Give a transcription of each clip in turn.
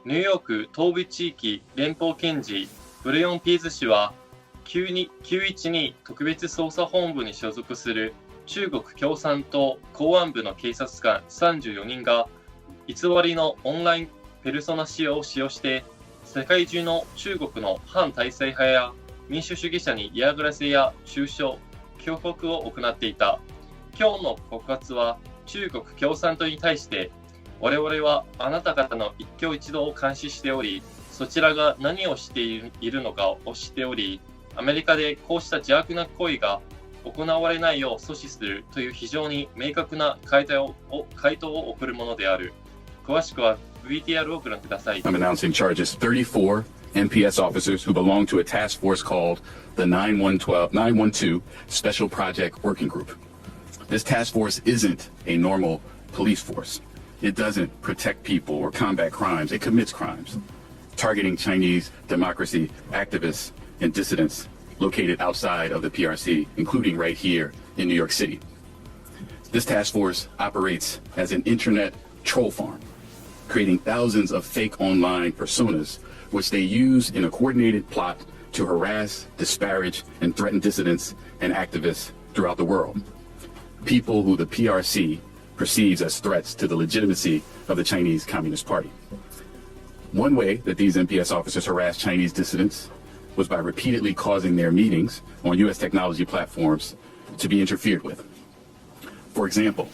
ニューヨーク東部地域連邦検事ブレオンピーズ氏は912特別捜査本部に所属する中国共産党公安部の警察官34人が偽りのオンラインペルソナ仕様を使用して世界中の中国の反体制派や民主主義者に嫌がらせや中傷、脅迫を行っていた。今日の告発は中国共産党に対して我々はあなた方の一挙一動を監視しており、そちらが何をしているのかを知っており、アメリカでこうした邪悪な行為が行われないよう阻止するという非常に明確な回答を送るものである。詳しくはVTRをご覧ください。I'm announcing charges 34 NPS officers who belong to a task force called the 912 Special Project Working Group. This task force isn't a normal police force. It doesn't protect people or combat crimes. It commits crimes, targeting Chinese democracy activists and dissidents located outside of the PRC, including right here in New York City. This task force operates as an internet troll farm, creating thousands of fake online personas, which they use in a coordinated plot to harass, disparage, and threaten dissidents and activists throughout the world. People who the PRC perceives as threats to the legitimacy of the Chinese Communist Party. One way that these NPS officers harass Chinese dissidents was by repeatedly causing their meetings on U.S. technology platforms to be interfered with. For example,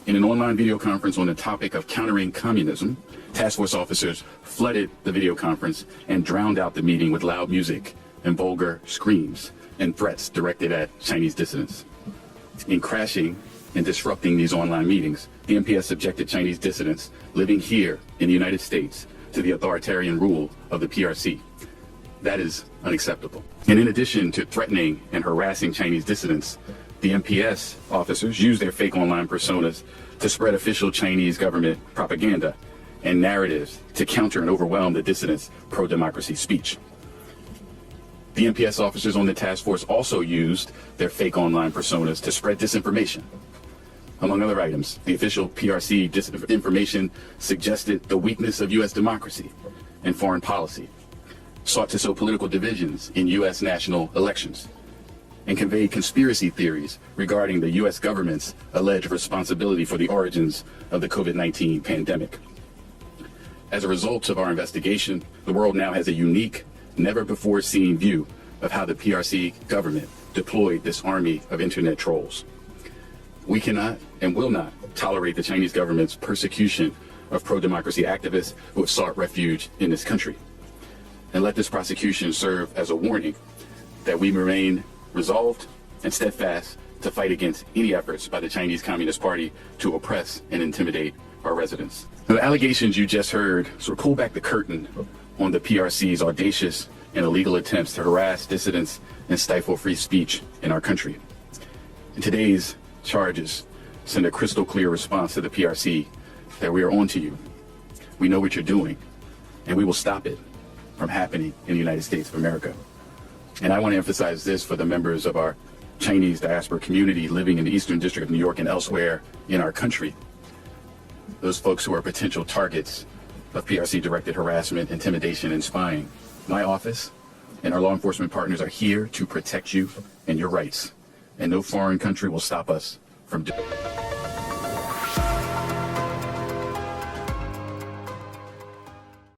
in an online video conference on the topic of countering communism, task force officers flooded the video conference and drowned out the meeting with loud music and vulgar screams and threats directed at Chinese dissidents. In crashing and disrupting these online meetings, the NPS subjected Chinese dissidents living here in the United States to the authoritarian rule of the PRC. That is unacceptable. And in addition to threatening and harassing Chinese dissidents, the NPS officers use their fake online personas to spread official Chinese government propaganda and narratives to counter and overwhelm the dissidents' pro-democracy speech. The NPS officers on the task force also used their fake online personas to spread disinformation. Among other items, the official PRC disinformation suggested the weakness of U.S. democracy and foreign policy, sought to sow political divisions in U.S. national elections, and conveyed conspiracy theories regarding the U.S. government's alleged responsibility for the origins of the COVID-19 pandemic. As a result of our investigation, the world now has a unique, never-before-seen view of how the PRC government deployed this army of internet trolls. We cannot and will not tolerate the Chinese government's persecution of pro-democracy activists who have sought refuge in this country. And let this prosecution serve as a warning that we remain resolved and steadfast to fight against any efforts by the Chinese Communist Party to oppress and intimidate our residents. Now, the allegations you just heard sort of pull back the curtain on the PRC's audacious and illegal attempts to harass dissidents and stifle free speech in our country. And today's charges send a crystal clear response to the PRC that we are on to you. We know what you're doing, and we will stop it from happening in the United States of America. And I want to emphasize this for the members of our Chinese diaspora community living in the Eastern District of New York and elsewhere in our country. Those folks who are potential targets of PRC-directed harassment, intimidation, and spying. My office and our law enforcement partners are here to protect you and your rights. And no foreign country will stop us from doing it.